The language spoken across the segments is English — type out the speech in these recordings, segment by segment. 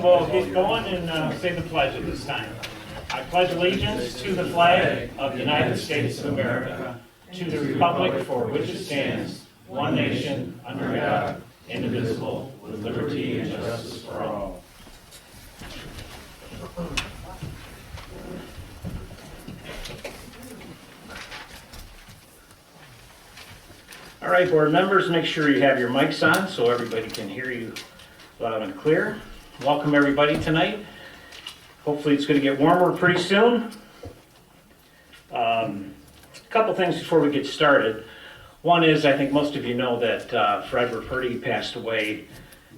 morning. We'll get going and say the pledge at this time. I pledge allegiance to the flag of the United States of America, to the republic for which it stands, one nation, under God, indivisible, with liberty and justice for all. All right, board members, make sure you have your mics on so everybody can hear you loud and clear. Welcome everybody tonight. Hopefully it's going to get warmer pretty soon. A couple things before we get started. One is, I think most of you know that Fred Ripperty passed away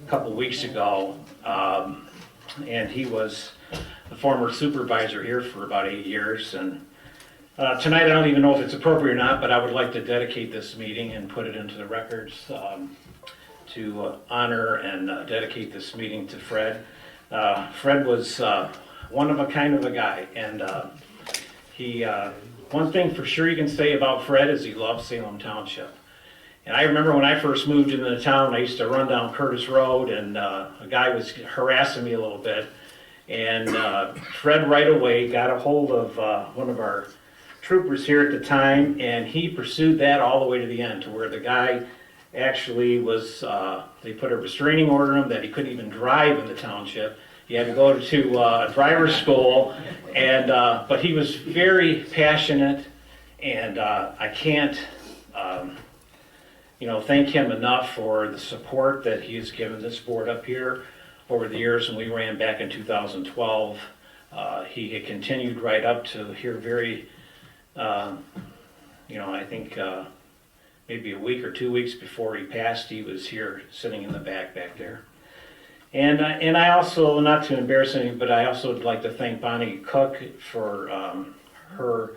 a couple weeks ago, and he was the former supervisor here for about 8 years. And tonight I don't even know if it's appropriate or not, but I would like to dedicate this meeting and put it into the records to honor and dedicate this meeting to Fred. Fred was one of a kind of a guy, and he one thing for sure you can say about Fred is he loved Salem Township. And I remember when I first moved into the town, I used to run down Curtis Road, and a guy was harassing me a little bit, and Fred right away got a hold of one of our troopers here at the time, and he pursued that all the way to the end, to where the guy actually was, they put a restraining order on him that he couldn't even drive in the township. He had to go to a driver's school, and but he was very passionate, and I can't thank him enough for the support that he has given this board up here over the years. When we ran back in 2012, he had continued right up to here very, I think maybe a week or 2 weeks before he passed, he was here sitting in the back there. And I also, not to embarrass anyone, but I also would like to thank Bonnie Cook for her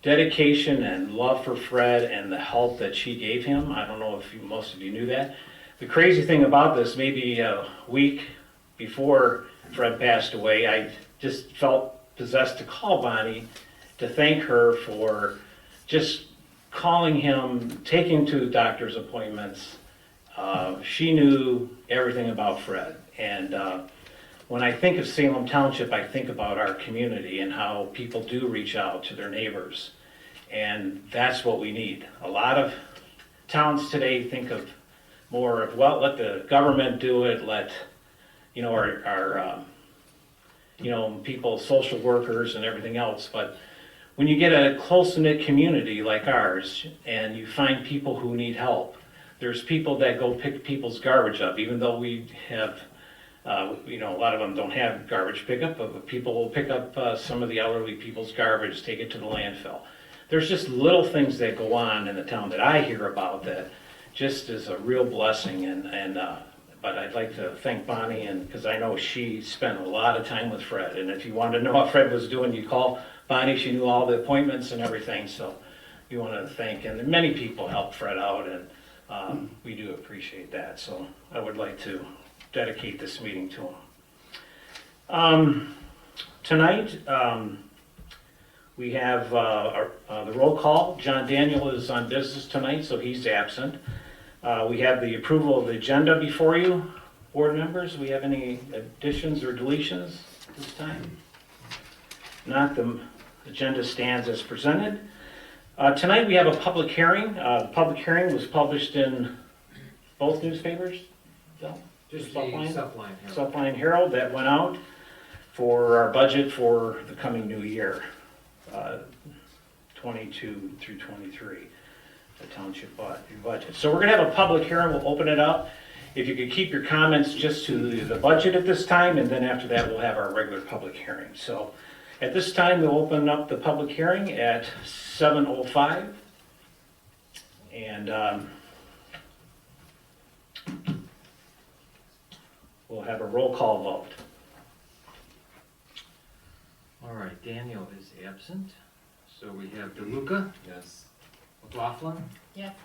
dedication and love for Fred and the help that she gave him. I don't know if most of you knew that. The crazy thing about this, maybe a week before Fred passed away, I just felt possessed to call Bonnie to thank her for just calling him, taking him to doctor's appointments. She knew everything about Fred. And when I think of Salem Township, I think about our community and how people do reach out to their neighbors. And that's what we need. A lot of towns today think of more of, well, let the government do it, let our people, social workers and everything else. But when you get a close-knit community like ours and you find people who need help, there's people that go pick people's garbage up, even though we have, a lot of them don't have garbage pickup, but people will pick up some of the elderly people's garbage, take it to the landfill. There's just little things that go on in the town that I hear about that just is a real blessing. But I'd like to thank Bonnie, and because I know she spent a lot of time with Fred. And if you wanted to know what Fred was doing, you call Bonnie. She knew all the appointments and everything. So you want to thank, and many people helped Fred out, and we do appreciate that. So I would like to dedicate this meeting to him. Tonight, we have the roll call. John Daniel is on business tonight, so he's absent. We have the approval of the agenda before you. Board members, we have any additions or deletions this time? Not. The agenda stands as presented. Tonight we have a public hearing. The public hearing was published in both newspapers, Bill? Just the Suppline Herald. Suppline Herald, that went out for our budget for the coming new year, 22 through 23, the township budget. So we're going to have a public hearing. We'll open it up. If you could keep your comments just to the budget at this time, and then after that we'll have our regular public hearing. So at this time, we'll open up the public hearing at 7:05, and we'll have a roll call vote. All right, Daniel is absent. So we have DeLuca. Yes. McLaughlin. Yes.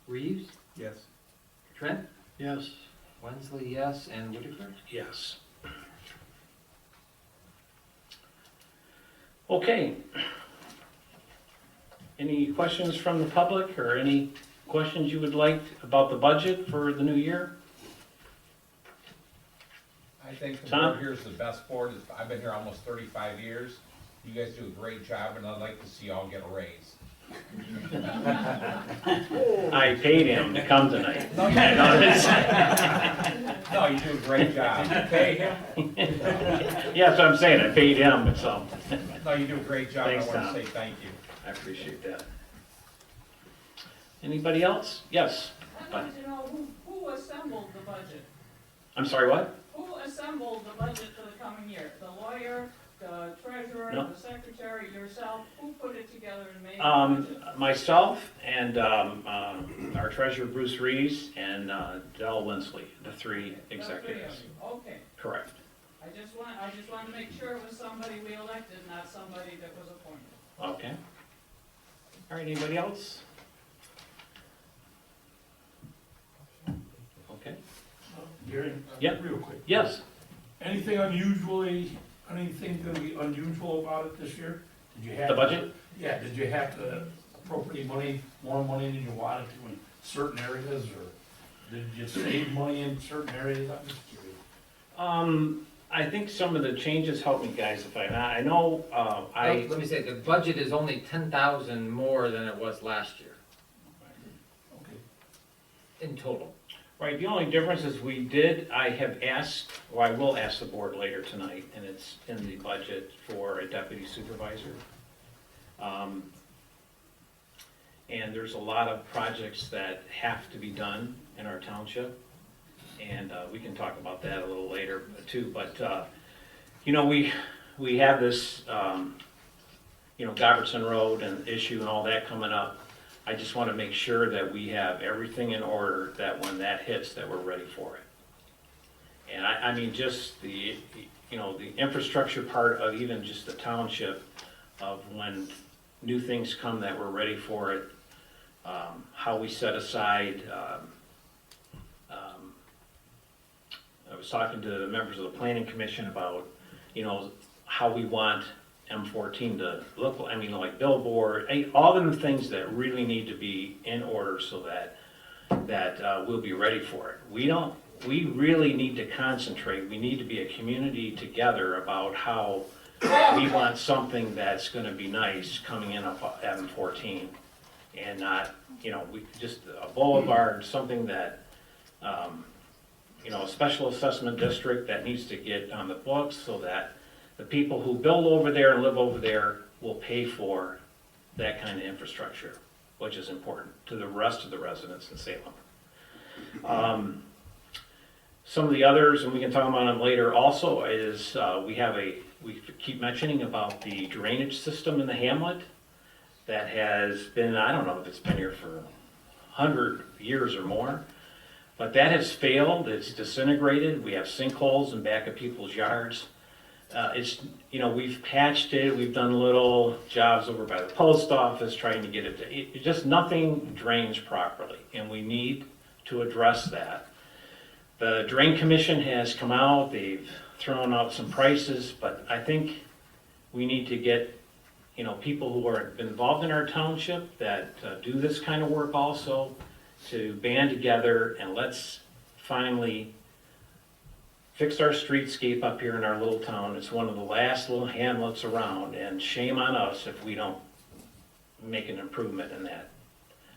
Reeves. Yes. Trent. Yes. Wensley, yes. And Whitaker. Yes. Okay. Any questions from the public, or any questions you would like about the budget for the new year? I I think the Tom? board here is the best board. I've been here almost 35 years. You guys do a great job, and I'd like to see y'all get a raise. I paid him to come tonight. No, you do a great job. You pay him? Yeah, that's what I'm saying, I paid him, so, No, you do a great job. Thanks, I want Tom. to say thank you. I appreciate that. Anybody else? Yes. I'd like to know who assembled the budget? I'm sorry, what? Who assembled the budget for the coming year? The lawyer, the treasurer, No. the secretary, yourself? Who put it together and made the budget? Myself and our treasurer Bruce Rees and Del Winsley, the three The three of executives. you. Okay. Correct. I just want to make sure it was somebody we elected, not somebody that was appointed. Okay. All right, anybody else? Okay. Gary? Yeah. Real quick. Yes. Anything gonna be unusual about it this year? Did you have? The budget? Yeah, did you have to appropriate more money than you wanted to in certain areas, or did you save money in certain areas? I'm just curious. I think some of the changes help me, guys, if I know, Let me say, the budget is only 10,000 more than it was last year Okay. in total. right, the only difference is I have asked, or I will ask the board later tonight, and it's in the budget for a deputy supervisor. And there's a lot of projects that have to be done in our township, and we can talk about that a little later too, but, you know, we have this, you know, Govertson Road and issue and all that coming up. I just want to make sure that we have everything in order, that when that hits, that we're ready for it. And I mean, just the, you know, the infrastructure part of even just the township, of when new things come, that we're ready for it, how we set aside, I was talking to the members of the planning commission about, you know, how we want M14 to look, I mean, like billboard, all of the things that really need to be in order so that we'll be ready for it. We really need to concentrate, we need to be a community together about how we want something that's gonna be nice coming in off M14, and not, you know, just a boulevard, something that, you know, a special assessment district that needs to get on the books so that the people who build over there and live over there will pay for that kind of infrastructure, which is important to the rest of the residents in Salem. Some of the others, and we can talk about them later also, is we keep mentioning about the drainage system in the hamlet that has been, I don't know if it's been here for 100 years or more, but that has failed, it's disintegrated, we have sinkholes in back of people's yards. It's, you know, we've patched it, we've done little jobs over by the post office trying to get it just nothing drains properly, and we need to address that. The Drain Commission has come out, they've thrown out some prices, but I think we need to get, you know, people who are involved in our township that do this kind of work also, to band together and let's finally fix our streetscape up here in our little town. It's one of the last little hamlets around, and shame on us if we don't make an improvement in that.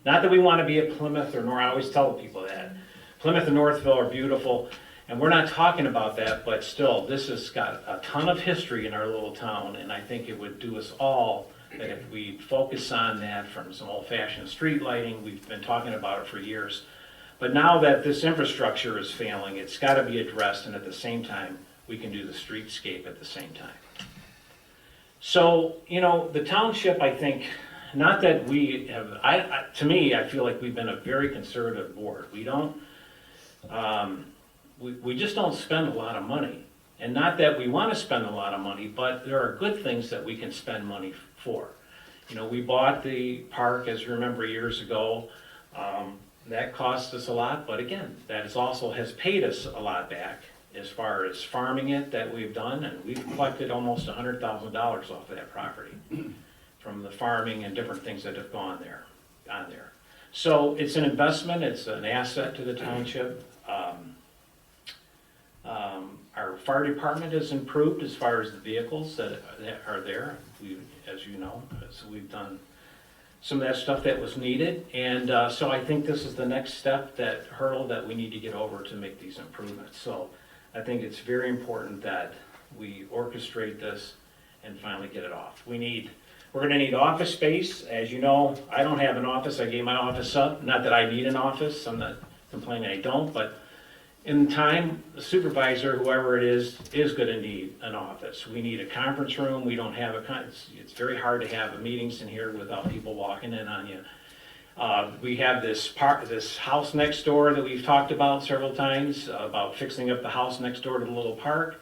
Not that we want to be at Plymouth or North, I always tell people that. Plymouth and Northville are beautiful, and we're not talking about that, but still, this has got a ton of history in our little town, and I think it would do us all that if we focus on that, from some old-fashioned street lighting, we've been talking about it for years. But now that this infrastructure is failing, it's got to be addressed, and at the same time, we can do the streetscape at the same time. So, you know, the township, I think, not that we have, to me, I feel like we've been a very conservative board. We don't, we just don't spend a lot of money. And not that we want to spend a lot of money, but there are good things that we can spend money for. You know, we bought the park, as you remember, years ago. That cost us a lot, but again, that is also has paid us a lot back as far as farming it that we've done, and we've collected almost $100,000 off of that property from the farming and different things that have gone there, on there. So it's an investment, it's an asset to the township. our fire department has improved as far as the vehicles that are there. As you know, so we've done some of that stuff that was needed. And so I think this is the next step, that hurdle that we need to get over to make these improvements. So I think it's very important that we orchestrate this and finally get it off. We're gonna need office space. As you know, I don't have an office. I gave my office up. Not that I need an office. I'm not complaining I don't, but in time, the supervisor, whoever it is gonna need an office. We need a conference room. We don't have it's very hard to have meetings in here without people walking in on you. We have this house next door that we've talked about several times, about fixing up the house next door to the little park.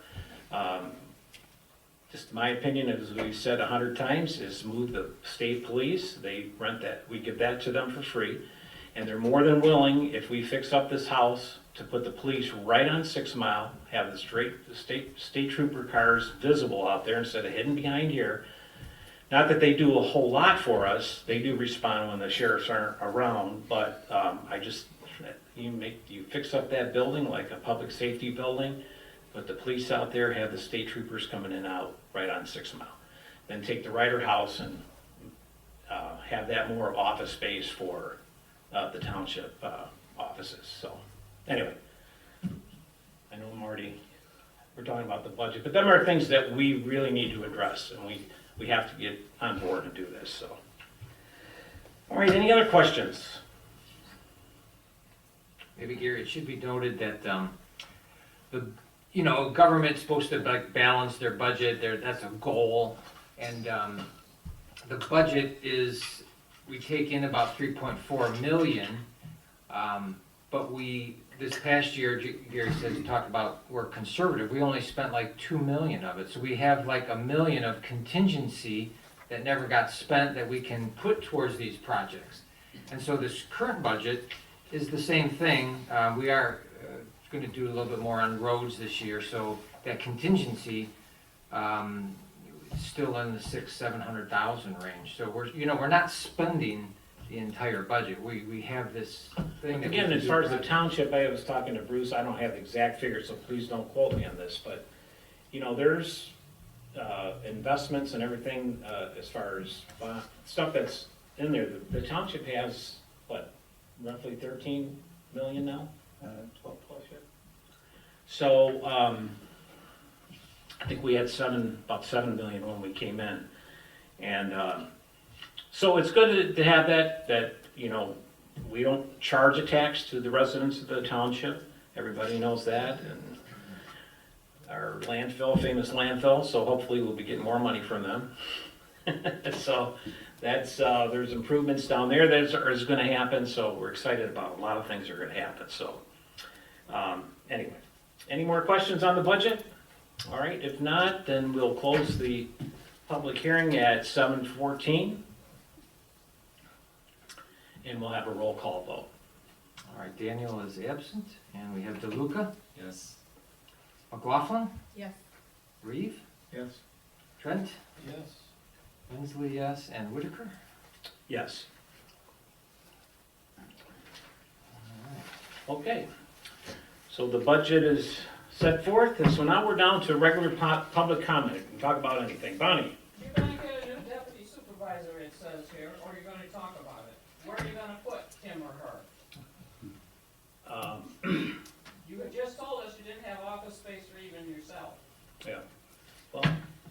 Just my opinion, as we've said 100 times, is move the state police. They rent that, we give that to them for free. And they're more than willing, if we fix up this house, to put the police right on 6 Mile, have the state trooper cars visible out there instead of hidden behind here. Not that they do a whole lot for us, they do respond when the sheriffs aren't around, but you fix up that building like a public safety building, put the police out there, have the state troopers coming in and out right on 6 Mile. Then take the Ryder House and have that more office space for the township offices. So anyway, I know we're talking about the budget, but them are things that we really need to address, and we have to get on board and do this. So, all right, any other questions? Maybe, Gary, it should be noted that, government's supposed to like balance their budget, that's a goal, and, the budget is, we take in about 3.4 million, but this past year, Gary says, he talked about, we're conservative, we only spent like 2 million of it, so we have like 1 million of contingency that never got spent that we can put towards these projects. And so this current budget is the same thing. We are going to do a little bit more on roads this year, so that contingency is still in the 600,000-700,000 range. So we're not spending the entire budget. We have this thing. Again, as far as the township, I was talking to Bruce, I don't have the exact figures, so please don't quote me on this, but, there's investments and everything, as far as stuff that's in there. The township has, roughly 13 million now? 12 plus yet? So, I think we had about 7 million when we came in. And, so it's good to have that, we don't charge a tax to the residents of the township. Everybody knows that. And our landfill, famous landfill, so hopefully we'll be getting more money from them. So that's, there's improvements down there that is gonna happen, so we're excited about a lot of things that are gonna happen, so. Anyway, any more questions on the budget? All right, if not, then we'll close the public hearing at 7:14. And we'll have a roll call vote. All right, Daniel is absent, and we have DeLuca, Yes. McLaughlin, Yes. Reeve, Yes. Trent, Yes. Hensley, yes, and Whitaker. Yes. Okay. So the budget is set forth, and so now we're down to regular public comment. We can talk about anything. Bonnie? You're gonna get a new deputy supervisor, it says here, or you're gonna talk about it. Where are you gonna put him or her? You had just told us you didn't have office space for even yourself. Yeah. Well,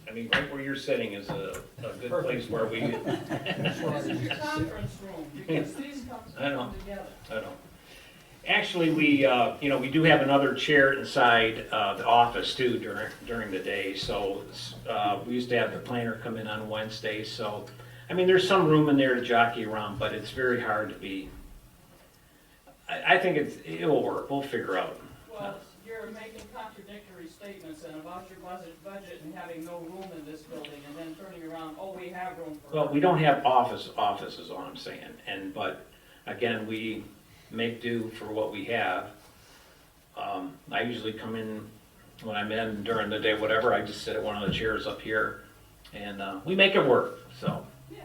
I mean, right where you're sitting is a good place where we, This is your conference room, because these I know. come together. I don't know. Actually, we do have another chair inside the office too during the day. So we used to have the planner come in on Wednesday. So, I mean, there's some room in there to jockey around, but it's very hard to be. I think it will work. We'll figure out. Well, you're making contradictory statements and about your budget and having no room in this building, and then turning around, oh, we have room for. Well, we don't have office is all I'm saying. But again, we make do for what we have. I usually come in when I'm in during the day, whatever, I just sit at one of the chairs up here, and we make it work, so. Yeah.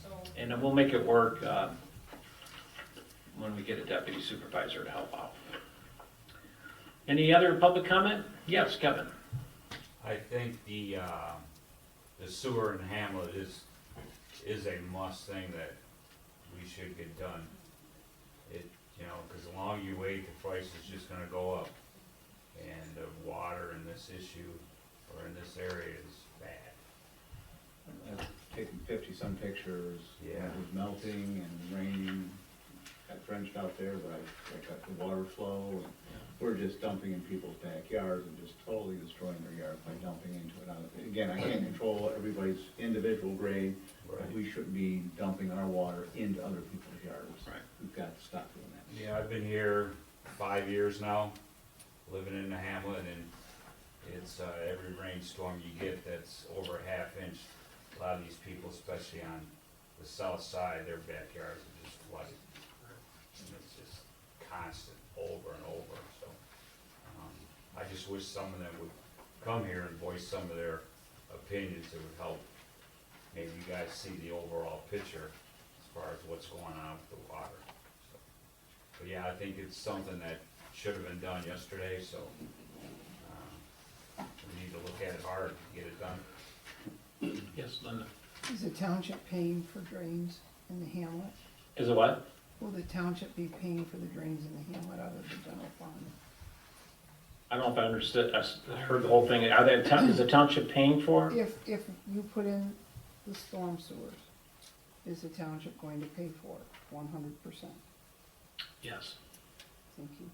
So, And then we'll make it work when we get a deputy supervisor to help out. Any other public comment? Yes, Kevin. I think the sewer in Hamlet is a must thing that we should get done. It, you know, cause the longer you wait, the price is just gonna go up. And the water in this issue, or in this area is bad. I've taken 50-some pictures. Yeah. It was melting and raining, got drenched out there, but I got the water flow. And we're just dumping in people's backyards and just totally destroying their yard by dumping into it. Again, I can't control everybody's individual grade, but Right. we shouldn't be dumping our water into other people's yards. Right. We've got to stop doing that. Yeah, I've been here 5 years now, living in the Hamlet, and it's, every rainstorm you get that's over a half inch, a lot of these people, especially on the south side, their backyards are just flooded. And it's just constant, over and over, so. I just wish some of them would come here and voice some of their opinions that would help maybe you guys see the overall picture as far as what's going on with the water. So, but yeah, I think it's something that should have been done yesterday, so we need to look at it hard and get it done. Yes, Linda. Is the township paying for drains in the hamlet? Is it what? Will the township be paying for the drains in the hamlet out of the general fund? I don't know if I understood, I heard the whole thing. Is the township paying for it? If you put in the storm sewers, is the township going to pay for it 100%? Yes. Thank you.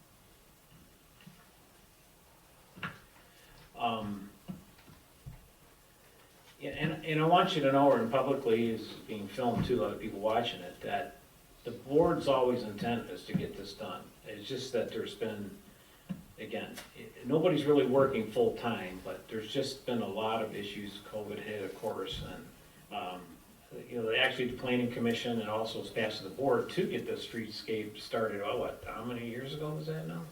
Yeah, and I want you to know, and publicly is being filmed too, a lot of people watching it, that the board's always intent is to get this done. It's just that there's been, again, nobody's really working full-time, but there's just been a lot of issues. COVID hit, of course, and, you know, actually the planning commission and also was passed to the board to get the streetscape started, how many years ago was that now?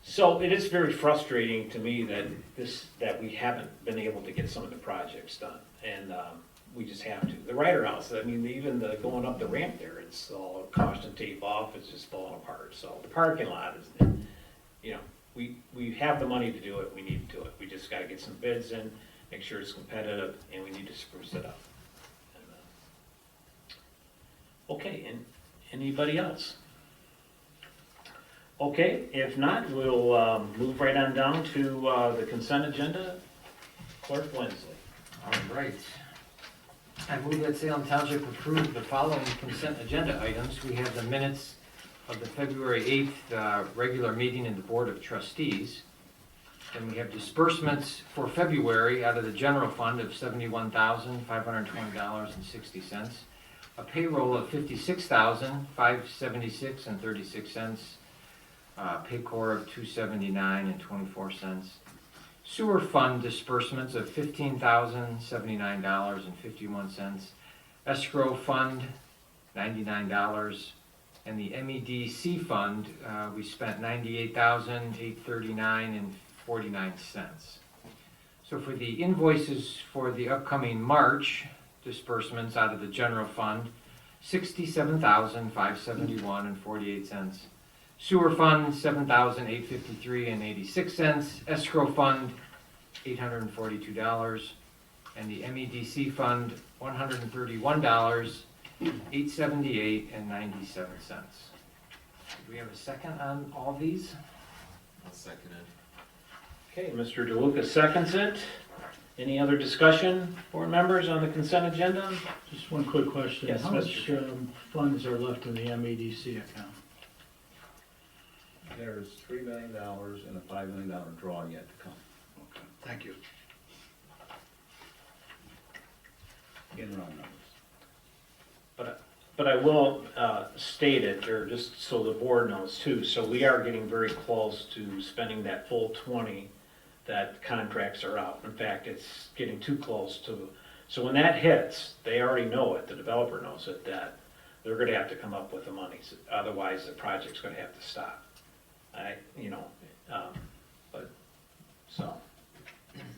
So it is very frustrating to me that we haven't been able to get some of the projects done, and we just have to. The Ryder House, I mean, even the going up the ramp there, it's all caution tape off, it's just falling apart. So the parking lot is, you know, we have the money to do it, we need to do it. We just gotta get some bids in, make sure it's competitive, and we need to spruce it up. And, okay, and anybody else? Okay, if not, we'll move right on down to the consent agenda. Clerk Wensley. All right. I move that Salem Township approve the following consent agenda items. We have the minutes of the February 8th regular meeting in the Board of Trustees. Then we have disbursements for February out of the general fund of $71,520.60. A payroll of $56,576.36. Paycor of $279.24. Sewer fund disbursements of $15,079.51. Escrow fund, $99. And the MEDC fund, we spent $98,839.49. So for the invoices for the upcoming March disbursements out of the general fund, $67,571.48. Sewer fund, $7,853.86. Escrow fund, $842. And the MEDC fund, $131.878.97. Do we have a second on all these? I'll second it. Okay, Mr. DeLuca seconds it. Any other discussion, board members, on the consent agenda? Just one quick question. Yes, How Mr. much funds are left in the MEDC account? There's $3 million and a $5 million draw yet to come, Okay, thank you. in round numbers. But I will state it, or just so the board knows too, so we are getting very close to spending that full 20 that contracts are out. In fact, it's getting too close to, so when that hits, they already know it, the developer knows it, that they're gonna have to come up with the money, otherwise the project's gonna have to stop. But, so,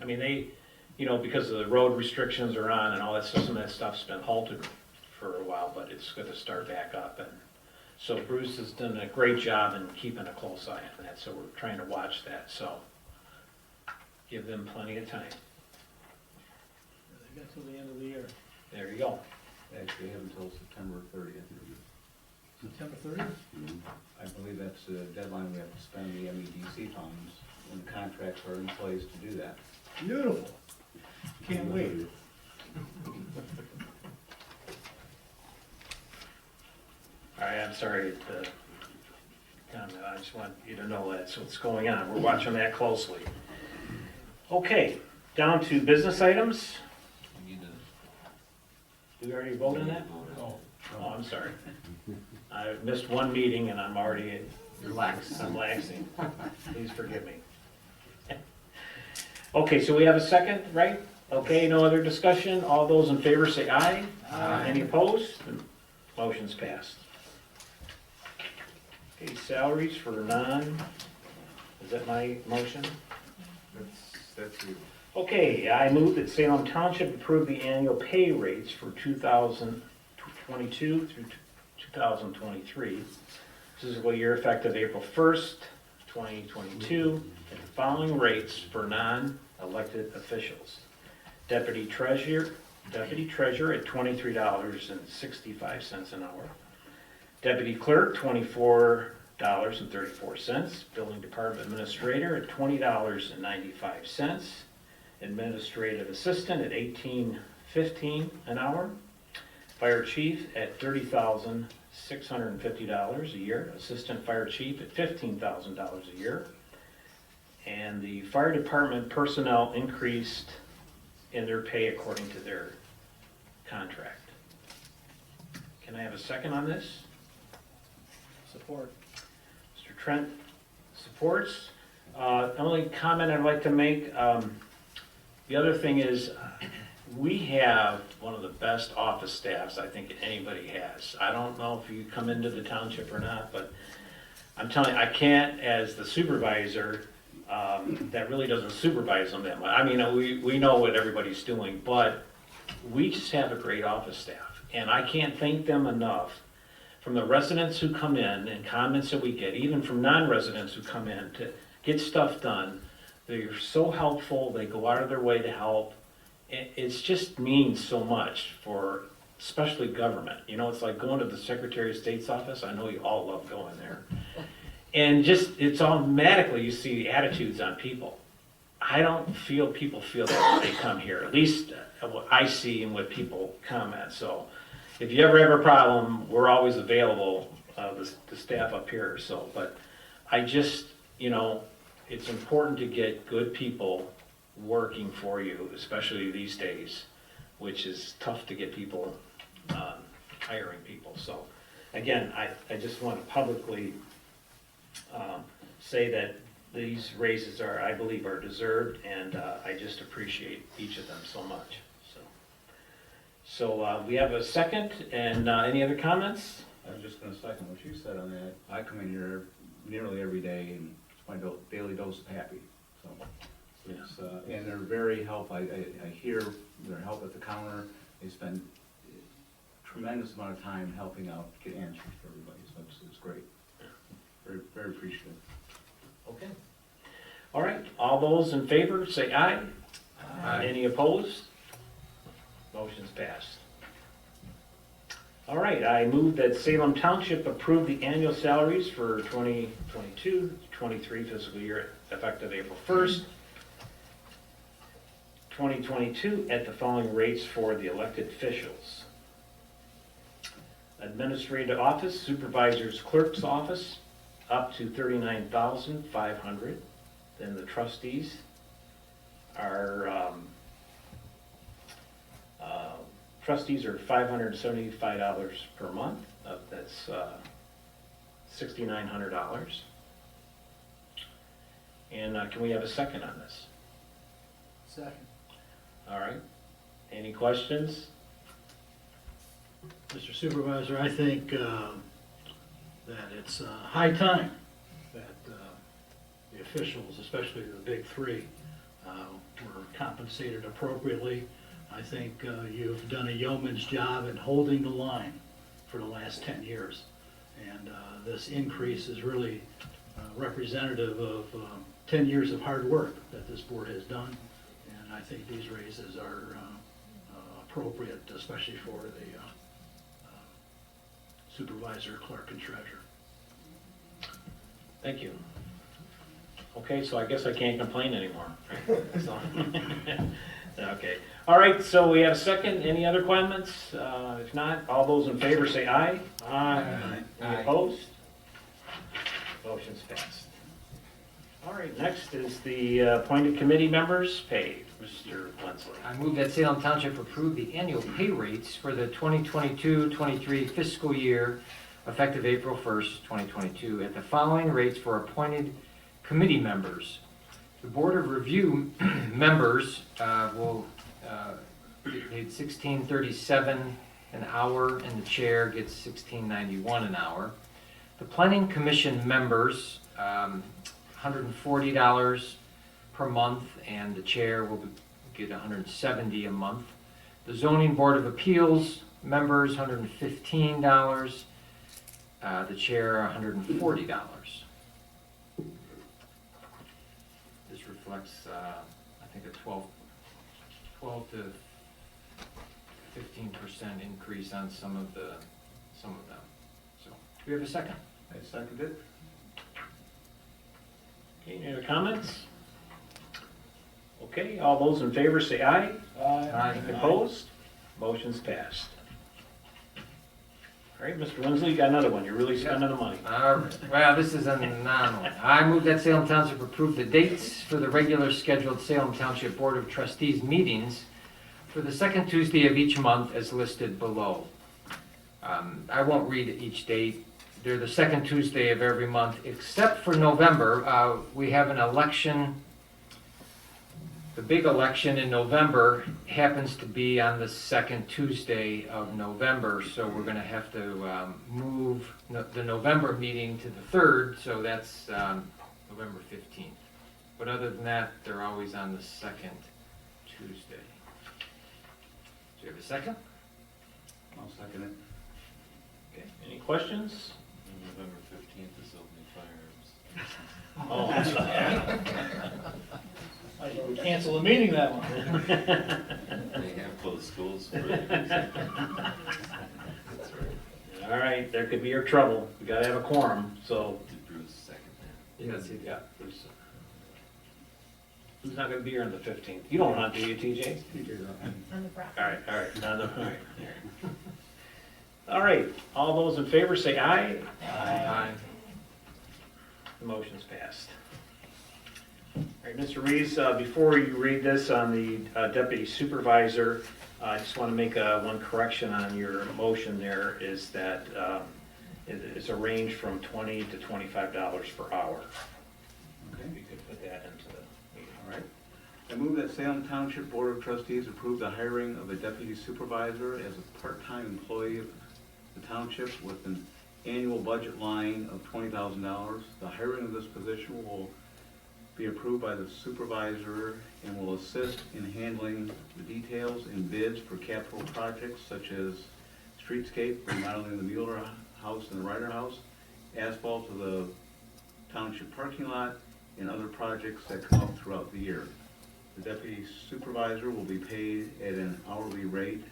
I mean, they, because of the road restrictions are on and all that stuff, some of that stuff's been halted for a while, but it's gonna start back up, and So Bruce has done a great job in keeping a close eye on that, so we're trying to watch that, so give them plenty of time. They got till the end of the year. There you go. Actually, they have until September 30th. September 30th? I believe that's the deadline we have to spend the MEDC funds, when the contracts are in place to do that. Beautiful. Can't wait. All right, I'm sorry to comment, I just want you to know that's what's going on, we're watching that closely. Okay, down to business items, You need to do we already vote on that? Oh, Oh, I'm sorry. I missed one meeting and I'm already Relax. I'm relaxing. Please forgive me. Okay, so we have a second, right? Okay, no other discussion. All those in favor say aye. Aye. Any opposed? Motion's passed. Okay, salaries for is that my motion? That's you. Okay, I move that Salem Township approve the annual pay rates for 2022 through 2023. Fiscal year effective April 1st, 2022, at the following rates for non-elected officials. Deputy treasurer at $23.65 an hour. Deputy clerk, $24.34. Building department administrator at $20.95. Administrative assistant at $18.15 an hour. Fire chief at $30,650 a year. Assistant fire chief at $15,000 a year. And the fire department personnel increased in their pay according to their contract. Can I have a second on this? Support. Mr. Trent supports. The only comment I'd like to make, the other thing is, we have one of the best office staffs I think anybody has. I don't know if you come into the township or not, but I'm telling you, I can't, as the supervisor, that really doesn't supervise them that much. I mean, we know what everybody's doing, but we just have a great office staff. And I can't thank them enough, from the residents who come in and comments that we get, even from non-residents who come in to get stuff done. They're so helpful, they go out of their way to help. It's just means so much for, especially government. You know, it's like going to the Secretary of State's office. I know you all love going there. And just, it's automatically, you see the attitudes on people. I don't feel people feel that when they come here, at least what I see and what people comment. So if you ever have a problem, we're always available, the staff up here. So, but I just, you know, it's important to get good people working for you, especially these days, which is tough to get people, hiring people. So again, I just want to publicly say that these raises are, I believe, are deserved, and I just appreciate each of them so much. So we have a second, and any other comments? I was just gonna second what you said on that. I come in here nearly every day, and it's my daily dose of happy, so. It's, and they're very helpful. I hear their help at the counter. They spend tremendous amount of time helping out, get answers for everybody, so it's great. Very, very appreciative. Okay. All right, all those in favor, say aye. Aye. Any opposed? Motion's passed. All right, I move that Salem Township approve the annual salaries for 2022-23 fiscal year effective April 1st, 2022 at the following rates for the elected officials. Administrative office, supervisor's clerk's office, up to $39,500. Then the trustees are $575 per month. That's $6,900. And can we have a second on this? Second. All right. Any questions? Mr. Supervisor, I think that it's high time that the officials, especially the big three, were compensated appropriately. I think you've done a yeoman's job in holding the line for the last 10 years. And this increase is really representative of 10 years of hard work that this board has done. And I think these raises are appropriate, especially for the supervisor, clerk, and treasurer. Thank you. Okay, so I guess I can't complain anymore. So- Okay, all right, so we have a second. Any other comments? If not, all those in favor say aye. Aye. Any opposed? Motion's passed. All right, next is the appointed committee members' pay. Mr. Wensley. I move that Salem Township approve the annual pay rates for the 2022-23 fiscal year effective April 1st, 2022 at the following rates for appointed committee members. The Board of Review members will get paid $16.37 an hour, and the chair gets $16.91 an hour. The Planning Commission members, $140 per month, and the chair will get $170 a month. The Zoning Board of Appeals members, $115. The chair, $140. This reflects, I think, a 12 to 15% increase on some of them. So, do we have a second? I second it. Okay, any other comments? Okay, all those in favor say aye. Aye. Any opposed? Motion's passed. All right, Mr. Wensley, you got another one. You're really spending the money. All right. Well, this is a non-one. I move that Salem Township approve the dates for the regular scheduled Salem Township Board of Trustees meetings for the second Tuesday of each month as listed below. I won't read each date. They're the second Tuesday of every month, except for November. We have an election. The big election in November happens to be on the second Tuesday of November, so we're going to have to move the November meeting to the 3rd, so that's November 15th. But other than that, they're always on the second Tuesday. Do you have a second? I'll second it. Okay, any questions? November 15th is opening firearms. Oh, Might as well cancel the meeting that one. They have closed schools for it. That's right. all right, there could be your trouble. We gotta have a quorum, so. Did Bruce second that? Yes. Yeah. Who's not gonna be here on the 15th? You don't hunt, do you, TJ? On the property. All right, all right. All right, all those in favor say aye. Aye. The motion's passed. All right, Mr. Rees, before you read this on the deputy supervisor, I just want to make one correction on your motion there, is that it's a range from $20 to $25 per hour. Okay. You could put that into the meeting. All right. I move that Salem Township Board of Trustees approve the hiring of a deputy supervisor as a part-time employee of the township with an annual budget line of $20,000. The hiring of this position will be approved by the supervisor and will assist in handling the details and bids for capital projects such as streetscape, remodeling the Mueller House and the Ryder House, asphalt to the township parking lot, and other projects that come up throughout the year. The deputy supervisor will be paid at an hourly rate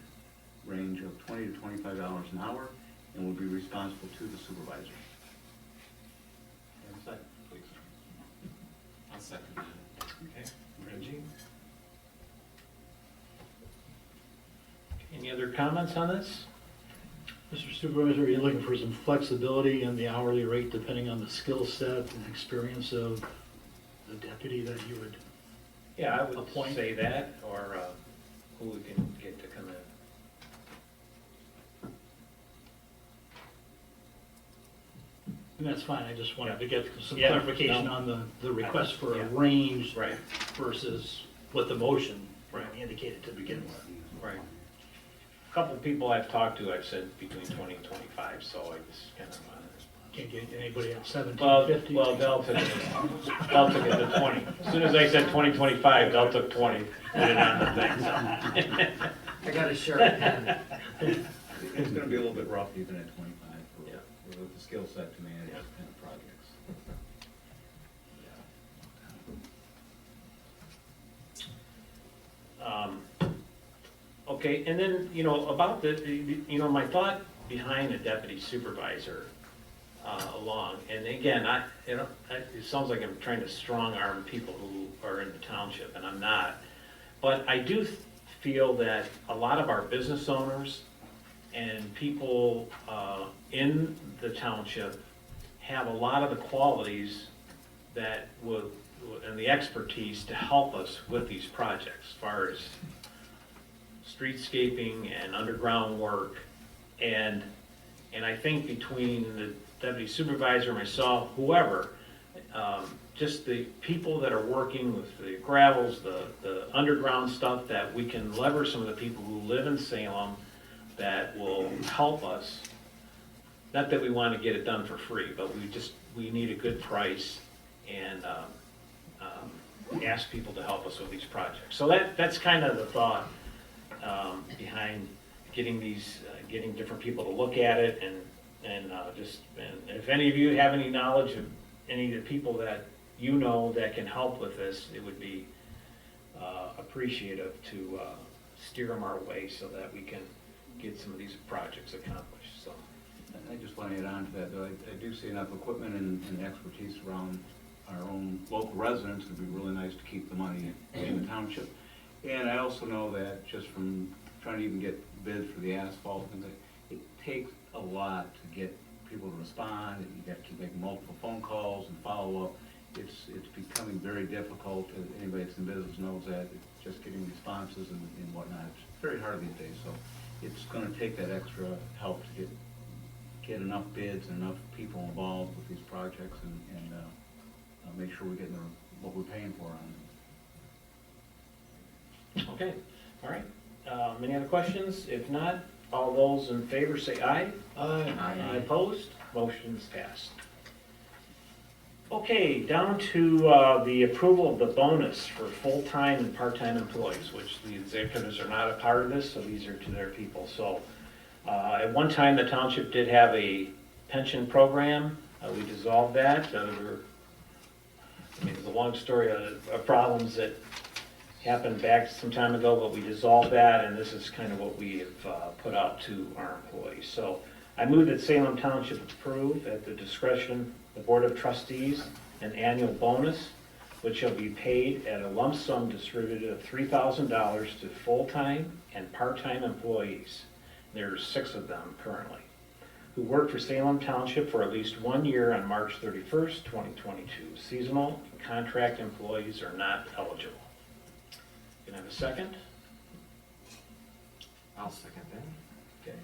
range of $20 to $25 an hour and will be responsible to the supervisor. Have a second, please. I'll second that. Okay, Reggie? Any other comments on this? Mr. Supervisor, are you looking for some flexibility in the hourly rate depending on the skill set and experience of the deputy that you would? Yeah, I would Appoint. say that, or who we can get to come in. And that's fine, I just wanted to get some Yeah, clarification no. on the request for a Yeah. range Right, versus what the motion indicated to begin with. right. A couple of people I've talked to, I've said between 20 and 25, so I just kind of, Can't get anybody at well, 1750? Del took it to 20. As soon as I said 2025, Del took 20, put it on the thing, so. I got a sharp pen. It's gonna be a little bit rough even at 25 Yeah. for with the skill set to manage those kind of projects. Okay, and then, about my thought behind a deputy supervisor along, and again, it sounds like I'm trying to strong arm people who are in the township, and I'm not. But I do feel that a lot of our business owners and people in the township have a lot of the qualities that would, and the expertise to help us with these projects, as far as streetscaping and underground work. And I think between the deputy supervisor, myself, whoever, just the people that are working with the gravels, the underground stuff, that we can leverage some of the people who live in Salem that will help us. Not that we want to get it done for free, but we need a good price, and ask people to help us with these projects. So that's kind of the thought behind getting getting different people to look at it, and if any of you have any knowledge of any of the people that that can help with this, it would be appreciative to steer them our way so that we can get some of these projects accomplished, so. I just want to add on to that, though, I do see enough equipment and expertise around our own local residents. It'd be really nice to keep the money in the township. And I also know that just from trying to even get bids for the asphalt, and that it takes a lot to get people to respond, and you have to make multiple phone calls and follow up. It's becoming very difficult. Anybody that's in business knows that. It's just getting responses and whatnot. It's very hard these days, so it's gonna take that extra help to get enough bids and enough people involved with these projects, and make sure we're getting what we're paying for on them. Okay, all right. Any other questions? If not, all those in favor say aye. Aye. Any opposed? Motion's passed. Okay, down to the approval of the bonus for full-time and part-time employees, which the executives are not a part of this, so these are to their people. So at one time, the township did have a pension program. We dissolved that. It's a long story of problems that happened back some time ago, but we dissolved that, and this is kind of what we have put out to our employees. So I move that Salem Township approve at the discretion of the Board of Trustees an annual bonus, which shall be paid at a lump sum distributed of $3,000 to full-time and part-time employees. There's 6 of them currently, who work for Salem Township for at least 1 year on March 31st, 2022. Seasonal and contract employees are not eligible. Can I have a second? I'll second that. Okay.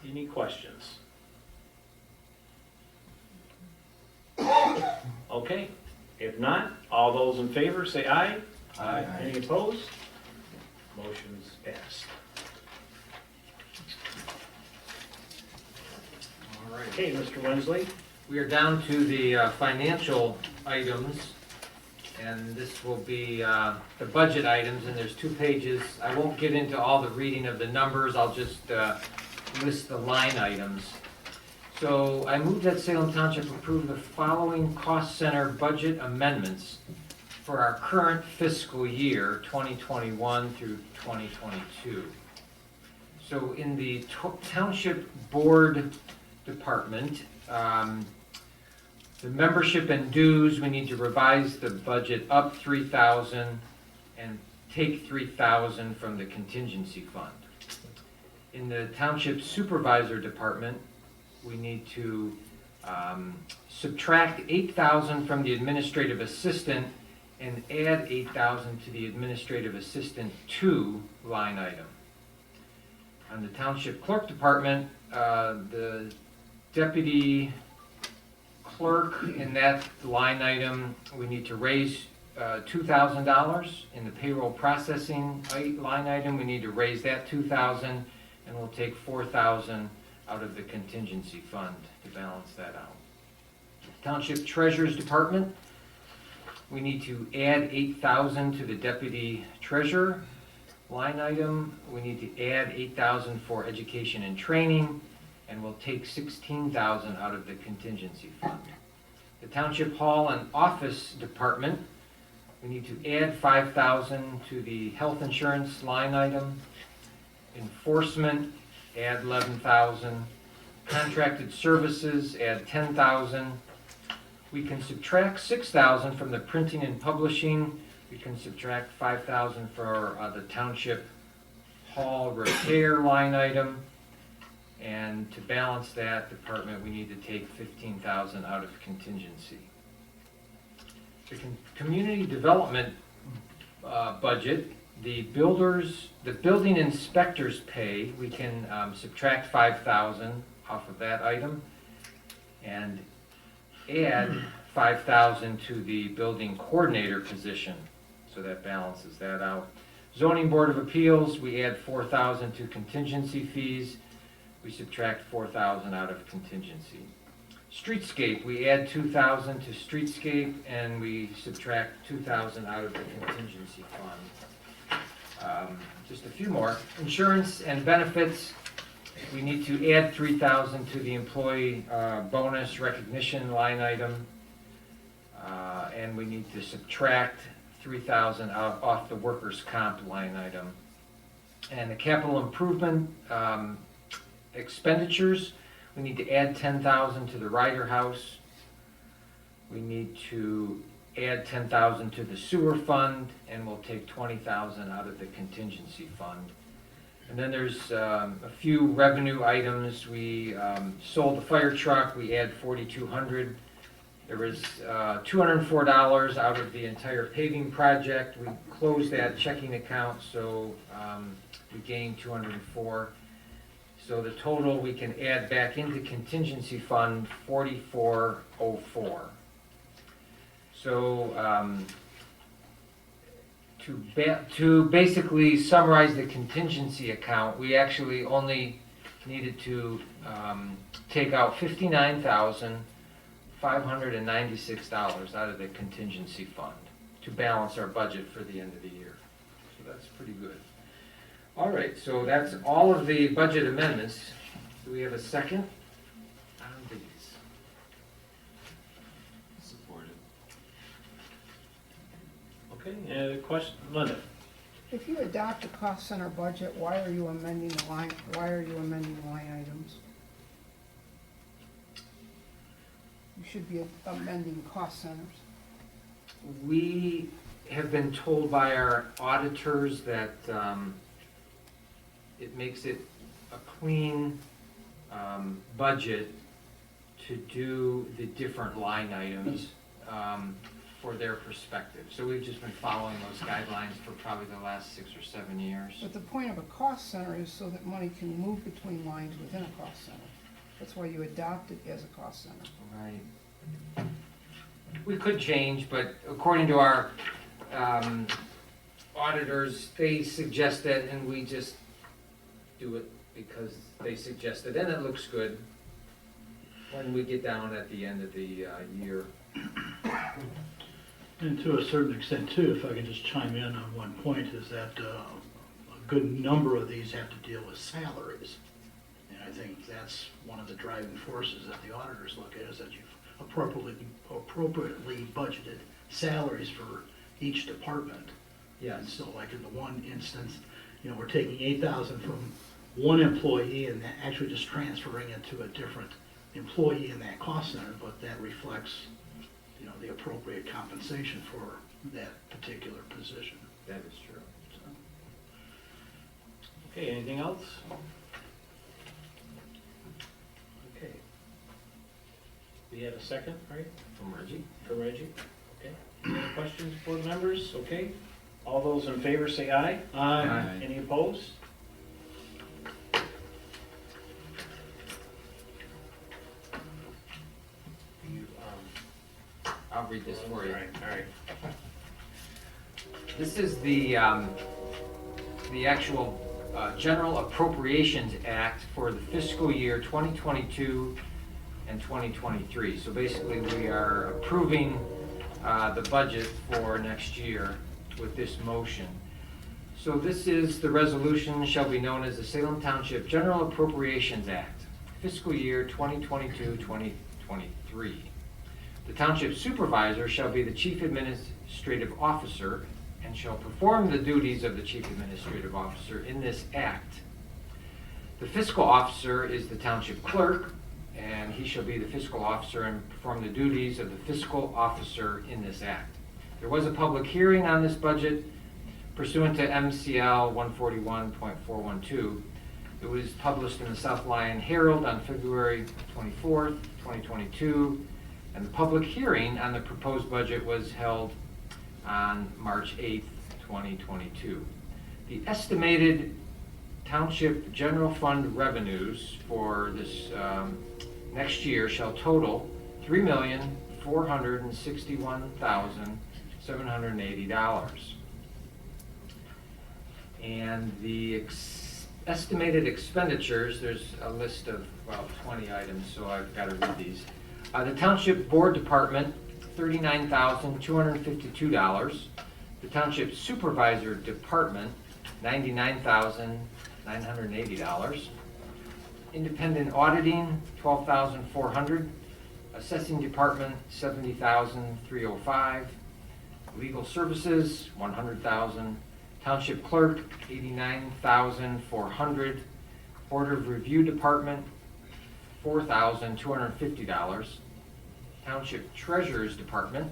Any questions? Okay, if not, all those in favor say aye. Aye. Any opposed? Motion's passed. All right. Okay, Mr. Wensley? We are down to the financial items, and this will be the budget items, and there's 2 pages. I won't get into all the reading of the numbers, I'll just list the line items. So I move that Salem Township approve the following cost center budget amendments for our current fiscal year, 2021 through 2022. So in the Township Board Department, the membership and dues, we need to revise the budget up 3,000 and take 3,000 from the contingency fund. In the Township Supervisor Department, we need to subtract 8,000 from the administrative assistant and add 8,000 to the administrative assistant 2 line item. On the Township Clerk Department, the deputy clerk, in that line item, we need to raise $2,000. In the payroll processing line item, we need to raise that $2,000, and we'll take $4,000 out of the contingency fund to balance that out. Township Treasurer's Department, we need to add $8,000 to the deputy treasurer line item. We need to add $8,000 for education and training, and we'll take 16,000 out of the contingency fund. The Township Hall and Office Department, we need to add 5,000 to the health insurance line item. Enforcement, add 11,000. Contracted services, add 10,000. We can subtract 6,000 from the printing and publishing. We can subtract 5,000 for the Township Hall repair line item. And to balance that department, we need to take 15,000 out of contingency. The community development budget, the building inspector's pay, we can subtract 5,000 off of that item and add 5,000 to the building coordinator position, so that balances that out. Zoning Board of Appeals, we add 4,000 to contingency fees. We subtract 4,000 out of contingency. Streetscape, we add 2,000 to streetscape, and we subtract 2,000 out of the contingency fund. Just a few more. Insurance and benefits, we need to add 3,000 to the employee bonus recognition line item, and we need to subtract 3,000 off the workers' comp line item. And the capital improvement expenditures, we need to add 10,000 to the Ryder House. We need to add 10,000 to the sewer fund, and we'll take 20,000 out of the contingency fund. And then there's a few revenue items. We sold the fire truck, we add 4,200. There was $204 out of the entire paving project. We closed that checking account, so we gained 204. So the total we can add back into contingency fund, 4,404. So to basically summarize the contingency account, we actually only needed to take out $59,596 out of the contingency fund to balance our budget for the end of the year. So that's pretty good. All right, so that's all of the budget amendments. Do we have a second on these? Supported. Okay, any question, Linda? If you adopt the cost center budget, why are you amending the line items? You should be amending cost centers. We have been told by our auditors that it makes it a clean budget to do the different line items for their perspective. So we've just been following those guidelines for probably the last 6 or 7 years. But the point of a cost center is so that money can move between lines within a cost center. That's why you adopt it as a cost center. Right. We could change, but according to our auditors, they suggest it, and we just do it because they suggest it, and it looks good when we get down at the end of the year. And to a certain extent too, if I can just chime in on one point, is that a good number of these have to deal with salaries. And I think that's one of the driving forces that the auditors look at, is that you've appropriately budgeted salaries for each department. Yes. And so like in the one instance, we're taking 8,000 from one employee and actually just transferring it to a different employee in that cost center, but that reflects, the appropriate compensation for that particular position. That is true. So, Okay, anything else? Okay. We had a second, right, From Reggie? for Reggie? Okay. Any questions, board members? Okay. All those in favor say aye. Aye. Any opposed? You, I'll read this for you. all right. This is the actual General Appropriations Act for the fiscal year 2022 and 2023. So basically, we are approving the budget for next year with this motion. So this is the resolution shall be known as the Salem Township General Appropriations Act. fiscal year 2022-2023. The township supervisor shall be the chief administrative officer and shall perform the duties of the chief administrative officer in this act. The fiscal officer is the township clerk, and he shall be the fiscal officer and perform the duties of the fiscal officer in this act. There was a public hearing on this budget pursuant to MCL 141.412. It was published in the South Lyon Herald on February 24th, 2022, and the public hearing on the proposed budget was held on March 8th, 2022. The estimated township general fund revenues for this next year shall total $3,461,780. And the estimated expenditures, there's a list of about 20 items, so I've got to read these. The Township Board Department, $39,252. The Township Supervisor Department, $99,980. Independent Auditing, $12,400. Assessing Department, $70,305. Legal Services, $100,000. Township Clerk, $89,400. Board of Review Department, $4,250. Township Treasurer's Department,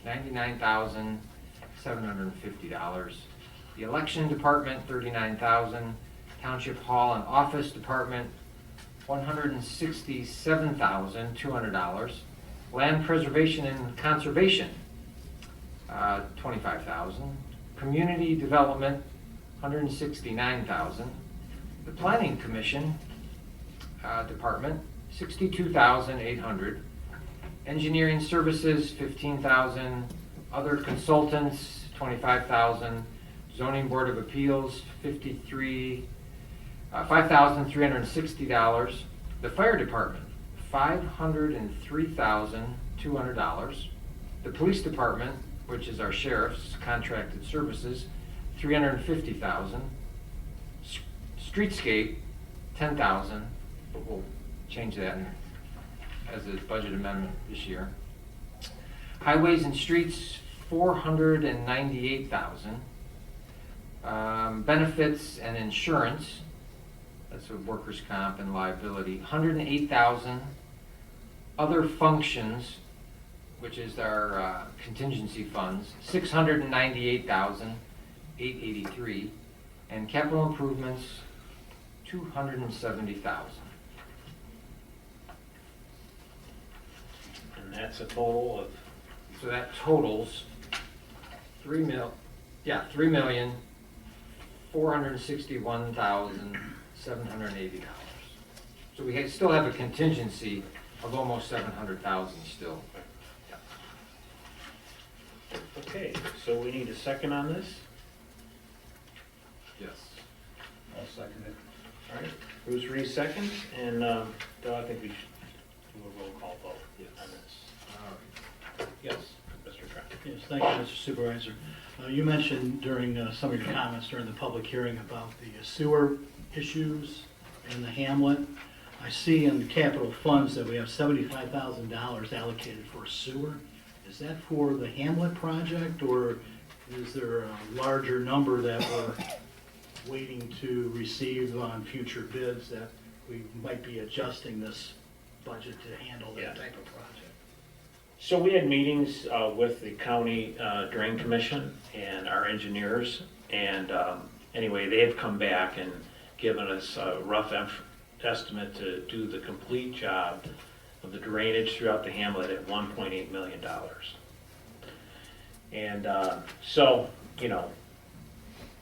$99,750. The Election Department, $39,000. Township Hall and Office Department, $167,200. Land Preservation and Conservation, $25,000. Community Development, $169,000. The Planning Commission Department, $62,800. Engineering Services, $15,000. Other Consultants, $25,000. Zoning Board of Appeals, $5,360. The Fire Department, $503,200. The Police Department, which is our sheriff's contracted services, $350,000. Streetscape, $10,000, but we'll change that as a budget amendment this year. Highways and Streets, $498,000. Benefits and Insurance, that's a workers' comp and liability, $108,000. Other Functions, which is our contingency funds, $698,883. And capital improvements, $270,000. And that's a total of, So that totals $3,461,780. So we still have a contingency of almost $700,000 still. okay, so we need a second on this? Yes. I'll second it. All right, Bruce Reese seconds, and Bill, I think we should do a roll call vote on this. Yes, Mr. Trent. Yes, thank you, Mr. Supervisor. You mentioned during some of your comments during the public hearing about the sewer issues in the hamlet. I see in the capital funds that we have $75,000 allocated for sewer. Is that for the hamlet project, or is there a larger number that we're waiting to receive on future bids that we might be adjusting this budget to handle that Yeah. type of project? So we had meetings with the county drain commission and our engineers, and anyway, they have come back and given us a rough estimate to do the complete job of the drainage throughout the hamlet at $1.8 million. And so, you know,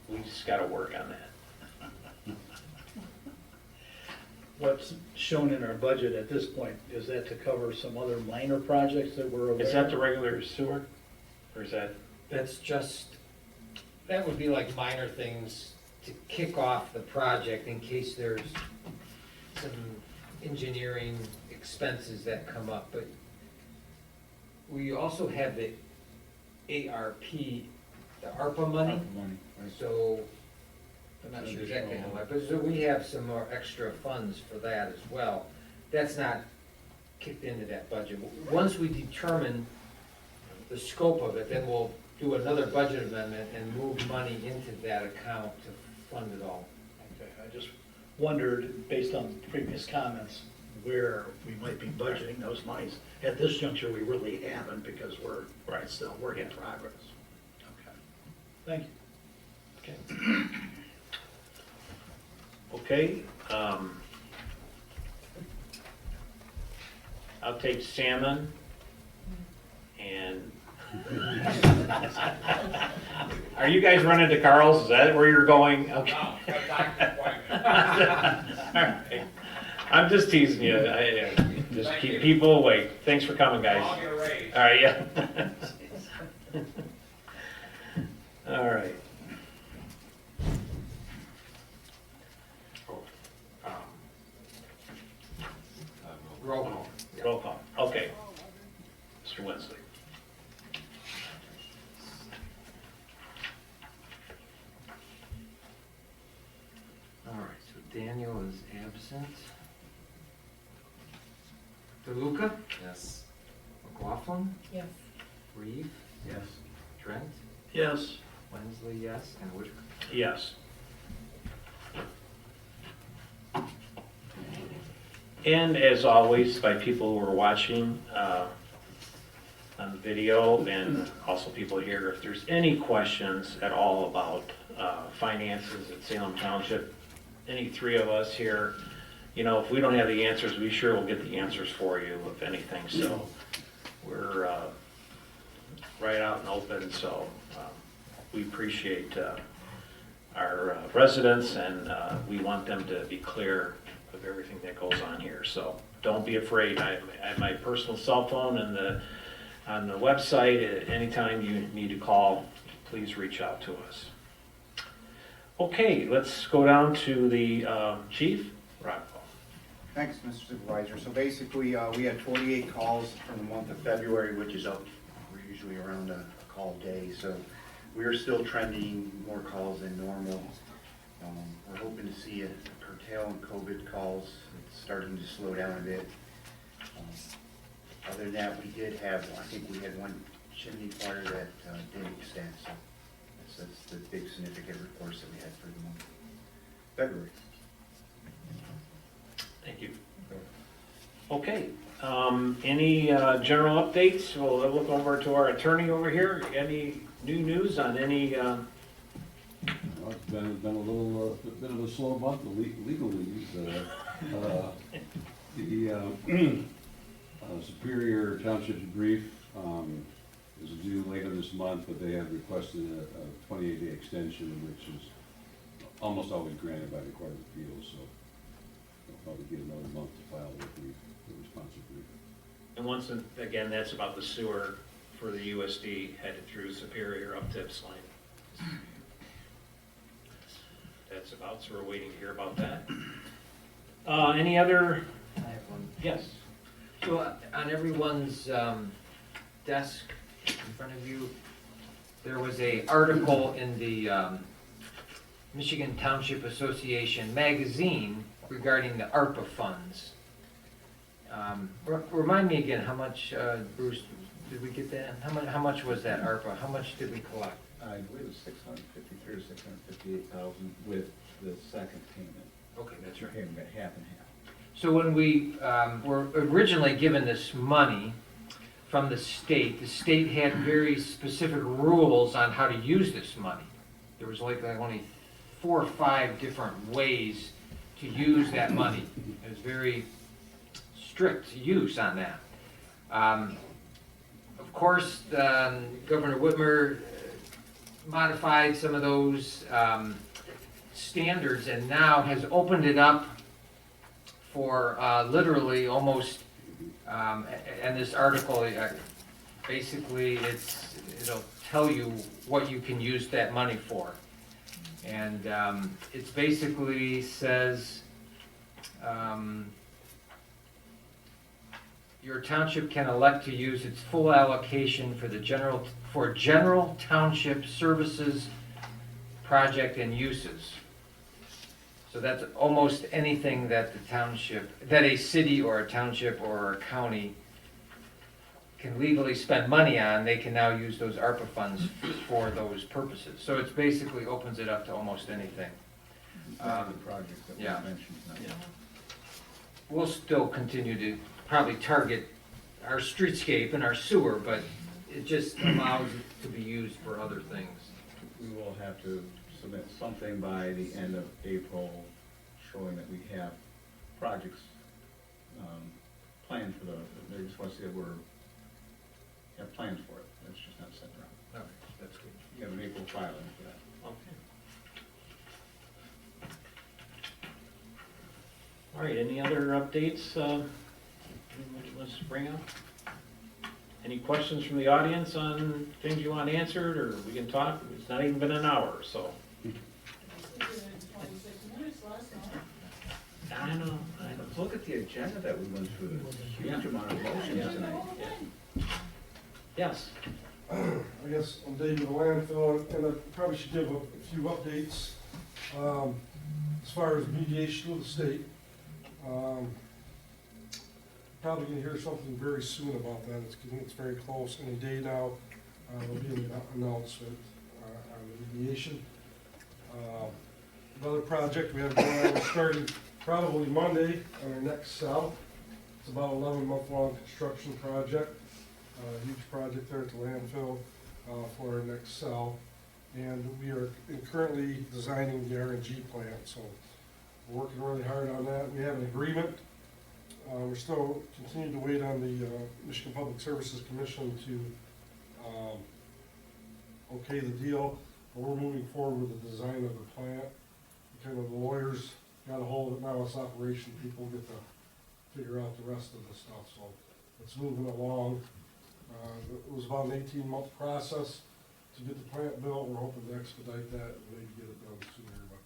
we just gotta work on that. What's shown in our budget at this point, is that to cover some other minor projects that we're aware of? Is that the regular sewer, or is that? That's just, that would be like minor things to kick off the project in case there's some engineering expenses that come up, but we also have the ARP, the ARPA money, so I'm not sure exactly how much, but so we have some more extra funds for that as well. that's not kicked into that budget. Once we determine the scope of it, then we'll do another budget amendment and move money into that account to fund it all. Okay, I just wondered, based on previous comments, where we might be budgeting those monies. At this juncture, we really haven't because we're still work in progress. Okay, thank you. Okay. I'll take salmon and. Are you guys running to Carl's? Is that where you're going? Okay. No, got a doctor's appointment. All right. I'm just teasing you. I just Thank keep you. people awake. Thanks for coming, guys. I'll get a raise. All right, yeah. All right. Roll call. Roll call. Okay. Mr. Winsley. All right, so Daniel is absent. DeLuca, Yes. McLaughlin, Yes. Reeve, Yes. Trent, Yes. Wensley, yes, and Whitaker. Yes. And as always, by people who are watching on video and also people here, if there's any questions at all about finances at Salem Township, any three of us here, you know, if we don't have the answers, we sure will get the answers for you, if anything. So we're right out and open, so we appreciate our residents, and we want them to be clear of everything that goes on here. So don't be afraid. I have my personal cell phone and on the website. Anytime you need to call, please reach out to us. Okay, let's go down to the chief, Rockwell. Thanks, Mr. Supervisor. So basically, we had 48 calls for the month of February, which is up, we're usually around a call a day. So we are still trending more calls than normal. We're hoping to see a curtail in COVID calls. It's starting to slow down a bit. Other than that, we did have, I think we had one chimney fire that didn't extend. So that's the big significant reports that we had for the month of February. Thank you. Okay, any general updates? We'll look over to our attorney over here. Any new news on any, Well, it's been a little, bit of a slow month legally. The Superior Township's brief is due later this month, but they have requested a 28-day extension, which is almost always granted by the Court of Appeals, so they'll probably get another month to file the responsive brief. and once, again, that's about the sewer for the USD headed through Superior up to Ypsilanti. That's about, so we're waiting to hear about that. Any other, I have one. yes? So on everyone's desk in front of you, there was a article in the Michigan Township Association magazine regarding the ARPA funds. Remind me again, how much, Bruce, did we get that? How much was that ARPA? How much did we collect? I believe it's 653 or 658,000 with the second payment. Okay, that's right. Payment at half and half. So when we were originally given this money from the state had very specific rules on how to use this money. There was like only 4 or 5 different ways to use that money. It was very strict use on that. Of course, Governor Whitmer modified some of those standards and now has opened it up for literally almost, and this article, basically it'll tell you what you can use that money for. And it's basically says, your township can elect to use its full allocation for general township services, project and uses. So that's almost anything that the township, that a city or a township or a county can legally spend money on, they can now use those ARPA funds for those purposes. So it's basically opens it up to almost anything. The project that yeah. was mentioned tonight. We'll still continue to probably target our streetscape and our sewer, but it just allows it to be used for other things. We will have to submit something by the end of April showing that we have projects planned for they just want to see that have plans for it. That's just not set around. Okay, that's good. You have an April filing for that. Okay. All right, any other updates anybody wants to bring up? Any questions from the audience on things you want answered, or we can talk? It's not even been an hour, so. I was thinking in 26 minutes last night. I know. Look at the agenda that we went through, the huge amount of motions tonight. Yes. I guess I'm David the landfill, and I probably should give a few updates as far as mediation with the state. Probably gonna hear something very soon about that. It's very close. Any day now, there'll be an announcement on the mediation. Another project we have going on, we're starting probably Monday on our next cell. It's about 11-month-long construction project. A huge project there at the landfill for our next cell. And we are currently designing the RNG plant, so we're working really hard on that. We have an agreement. We're still continuing to wait on the Michigan Public Services Commission to okay the deal, but we're moving forward with the design of the plant. Kind of the lawyers got a hold of it, now it's operation people get to figure out the rest of the stuff, so it's moving along. It was about an 18-month process to get the plant built. We're hoping to expedite that and maybe get it done sooner, but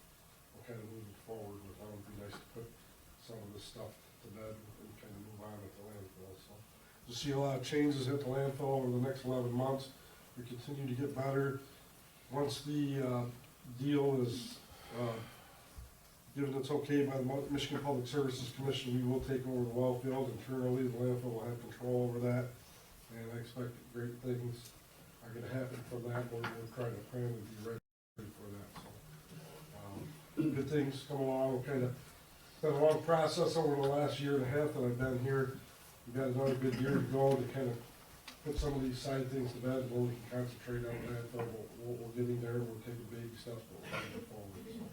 we're kind of moving forward with how it would be nice to put some of this stuff to bed and kind of move on at the landfill. So you'll see a lot of changes at the landfill over the next 11 months. We continue to get better. Once the deal is given its okay by the Michigan Public Services Commission, we will take over the well field internally. The landfill will have control over that. And I expect great things are gonna happen from that. We're trying to plan to be ready for that, so. Good things come along. Kind of been a long process over the last year and a half that I've been here. We've got another good year to go to kind of put some of these side things to bed where we can concentrate on landfill. We're getting there. We're taking baby steps, but we're going forward, so.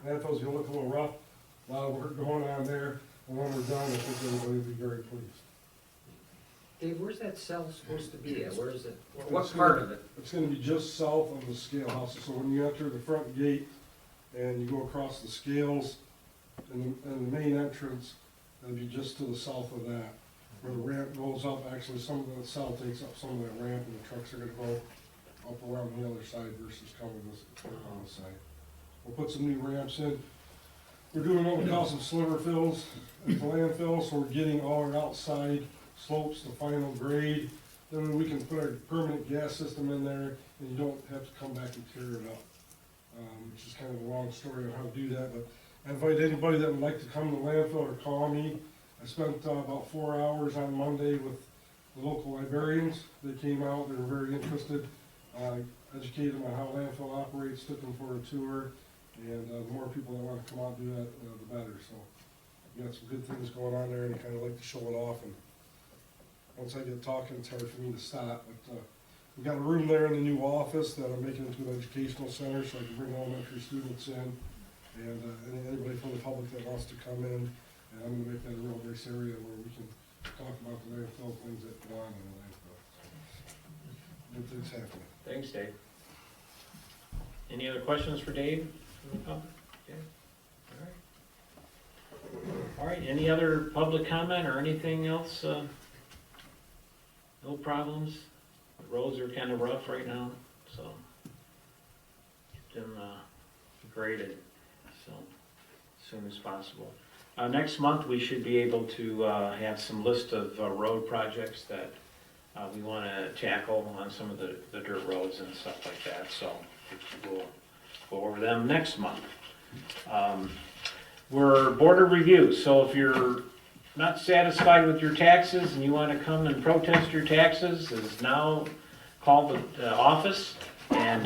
Landfill's gonna look a little rough. A lot of work going on there. And when we're done, I think everybody will be very pleased. Dave, where's that cell supposed to be at? Where is it? What part of it? It's gonna be just south of the scale houses, so when you enter the front gate and you go across the scales and the main entrance, it'll be just to the south of that. Where the ramp goes up, actually some of the cell takes up some of that ramp and the trucks are gonna go up around the other side versus coming this on the side. We'll put some new ramps in. We're doing what we call some sliver fills at the landfill, so we're getting all our outside slopes to final grade. Then we can put our permanent gas system in there and you don't have to come back and tear it up. Which is kind of a long story on how to do that, but I invite anybody that would like to come to the landfill or call me. I spent about 4 hours on Monday with the local librarians. They came out, they were very interested. Educated them on how landfill operates, took them for a tour. And the more people that want to come out and do that, the better. So we got some good things going on there and I kind of like to show it off. And once I get talking, it's hard for me to stop. But we got a room there in the new office that I'm making into an educational center so I can bring elementary students in. And anybody from the public that wants to come in. And I'm going to make that a real nice area where we can talk about the landfill, things that go on in the landfill. So, good things happening. Thanks, Dave. Any other questions for Dave from the public? Okay. All right, any other public comment or anything else? No problems? The roads are kind of rough right now, so get them graded, so as soon as possible. Next month, we should be able to have some list of road projects that we want to tackle on some of the dirt roads and stuff like that, so we'll go over them next month. we're board of review, so if you're not satisfied with your taxes and you want to come and protest your taxes, is now called the office. And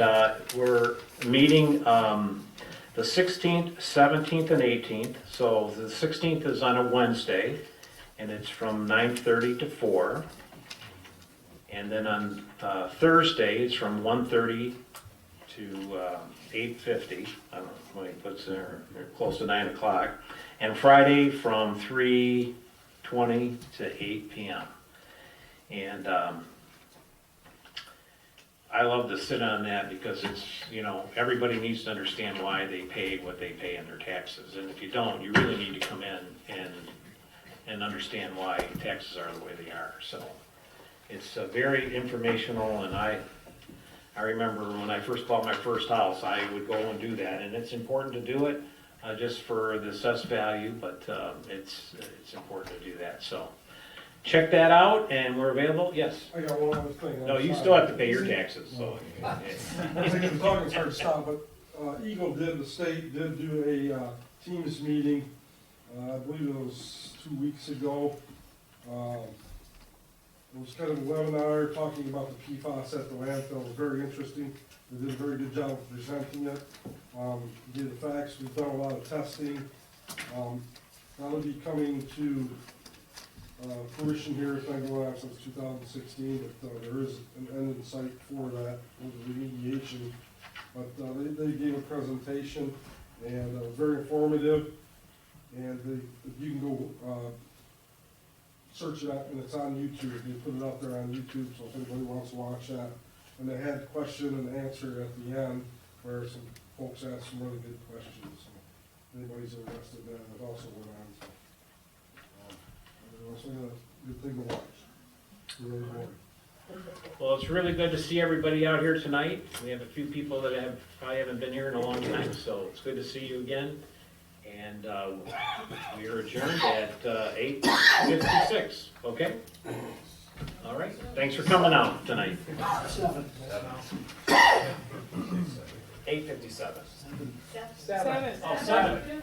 we're meeting the 16th, 17th, and 18th. So the 16th is on a Wednesday, and it's from 9:30 to 4. And then on Thursday, it's from 1:30 to 8:50. I don't know what he puts there, they're close to 9 o'clock. And Friday from 3:20 to 8 p.m. And I love to sit on that because it's, you know, everybody needs to understand why they pay what they pay in their taxes. And if you don't, you really need to come in and understand why taxes are the way they are. So it's very informational, and I remember when I first bought my first house, I would go and do that, and it's important to do it just for the assessed value, but it's important to do that. So check that out, and we're available. Yes. I got one other thing. No, you still have to pay your taxes. So. I think the talking's hard to stop, but the state did do a Teams meeting. I believe it was 2 weeks ago. It was kind of a webinar talking about the PFAS at the landfill. It was very interesting. They did a very good job of presenting it. Gave the facts. We've done a lot of testing. That'll be coming to fruition here. It's been going on since 2016, but there is an end in sight for that, for the remediation. But they gave a presentation, and it was very informative. And you can go search it out, and it's on YouTube. They put it out there on YouTube, so if anybody wants to watch that. And they had question and answer at the end, where some folks asked some really good questions. So if anybody's interested in that, it also went on. So it was a good thing to watch. Really boring. Well, it's really good to see everybody out here tonight. We have a few people that probably haven't been here in a long time, so it's good to see you again. And we are adjourned at 8:56, okay? All right, thanks for coming out tonight. 8:57. 7. Oh, 7.